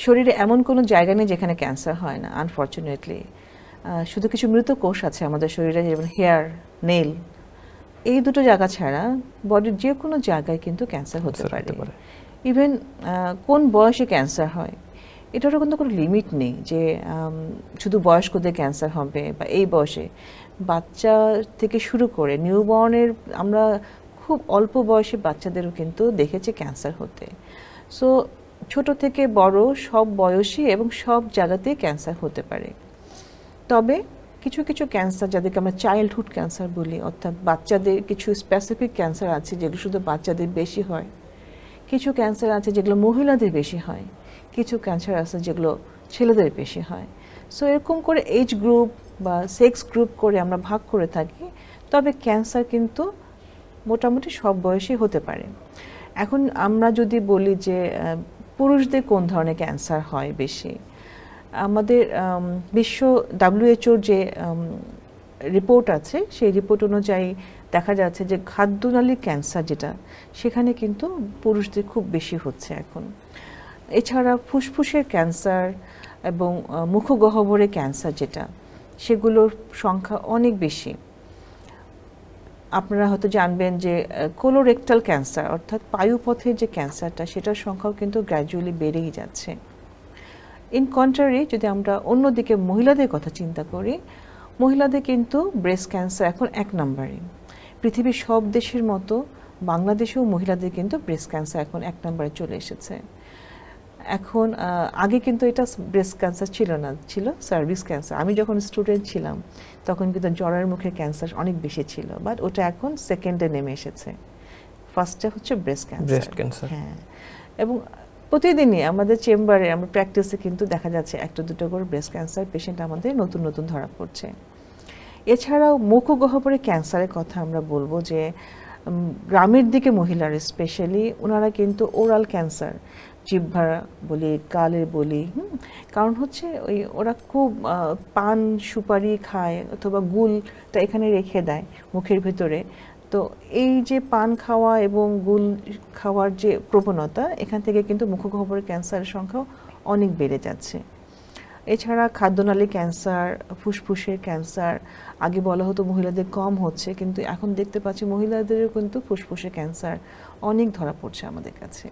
শরীরে এমন কোনো জায়গা নেই যেখানে ক্যান্সার হয় না, আনফর্চুনেটলি। শুধু কিছু মৃত কোষ আছে আমাদের শরীরে, যেমন হেয়ার, নেল, এই দুটো জায়গা ছাড়া বডির যে কোনো জায়গায় কিন্তু ক্যান্সার হতে পারে। ইভেন কোন বয়সে ক্যান্সার হয় এটারও কিন্তু কোনো লিমিট নেই যে শুধু বয়স্কদের ক্যান্সার হবে বা এই বয়সে। বাচ্চা থেকে শুরু করে নিউবর্নের, আমরা খুব অল্প বয়সী বাচ্চাদেরও কিন্তু দেখেছি ক্যান্সার হতে। সো ছোট থেকে বড় সব বয়সী এবং সব জায়গাতেই ক্যান্সার হতে পারে। তবে কিছু কিছু ক্যান্সার, যাদেরকে আমরা চাইল্ডহুড ক্যান্সার বলি, অর্থাৎ বাচ্চাদের কিছু স্পেসিফিক ক্যান্সার আছে যেগুলো শুধু বাচ্চাদের বেশি হয়। কিছু ক্যান্সার আছে যেগুলো মহিলাদের বেশি হয়, কিছু ক্যান্সার আছে যেগুলো ছেলেদের বেশি হয়। সো এরকম করে এজ গ্রুপ বা সেক্স গ্রুপ করে আমরা ভাগ করে থাকি। তবে ক্যান্সার কিন্তু মোটামুটি সব বয়সে হতে পারে। এখন আমরা যদি বলি যে পুরুষদের কোন ধরনের ক্যান্সার হয় বেশি, আমাদের বিশ্ব WHO যে রিপোর্ট আছে সেই রিপোর্ট অনুযায়ী দেখা যাচ্ছে যে খাদ্যনালী ক্যান্সার যেটা, সেখানে কিন্তু পুরুষদের খুব বেশি হচ্ছে এখন। এছাড়া ফুসফুসের ক্যান্সার এবং মুখগহ্বরের ক্যান্সার যেটা, সেগুলোর সংখ্যা অনেক বেশি। আপনারা হয়তো জানবেন যে কোলোরেক্টাল ক্যান্সার, অর্থাৎ পায়ুপথের যে ক্যান্সারটা, সেটার সংখ্যাও কিন্তু গ্র্যাজুয়ালি বেড়েই যাচ্ছে। ইন কন্ট্রারি, যদি আমরা অন্যদিকে মহিলাদের কথা চিন্তা করি, মহিলাদের কিন্তু ব্রেস্ট ক্যান্সার এখন 1 নম্বরে। পৃথিবীর সব দেশের মতো বাংলাদেশেও মহিলাদের কিন্তু ব্রেস্ট ক্যান্সার এখন 1 নম্বরে চলে এসেছে। এখন আগে কিন্তু এটা ব্রেস্ট ক্যান্সার ছিল না, ছিল সার্ভিক্স ক্যান্সার। আমি যখন স্টুডেন্ট ছিলাম তখন কিন্তু জরায়ুর মুখের ক্যান্সার অনেক বেশি ছিল, বাট ওটা এখন সেকেন্ডে নেমে এসেছে। ফার্স্টে হচ্ছে ব্রেস্ট ক্যান্সার। হ্যাঁ, এবং প্রতিদিনই আমাদের চেম্বারে, আমরা প্র্যাকটিসে কিন্তু দেখা যাচ্ছে 1-2 করে ব্রেস্ট ক্যান্সার পেশেন্ট আমাদের নতুন নতুন ধরা পড়ছে। এছাড়াও মুখগহ্বরের ক্যান্সারের কথা আমরা বলবো যে গ্রামের দিকে মহিলারা স্পেশালি, ওনারা কিন্তু ওরাল ক্যান্সার, জিহ্বার বলি, গালের বলি, কারণ হচ্ছে ওরা খুব পান সুপারি খায় অথবা গুলটা এখানে রেখে দেয় মুখের ভেতরে। তো এই যে পান খাওয়া এবং গুল খাওয়ার যে প্রবণতা, এখান থেকে কিন্তু মুখগহ্বরের ক্যান্সারের সংখ্যাও অনেক বেড়ে যাচ্ছে। এছাড়া খাদ্যনালী ক্যান্সার, ফুসফুসের ক্যান্সার, আগে বলা হতো মহিলাদের কম হচ্ছে, কিন্তু এখন দেখতে পাচ্ছি মহিলাদেরও কিন্তু ফুসফুসের ক্যান্সার অনেক ধরা পড়ছে আমাদের কাছে।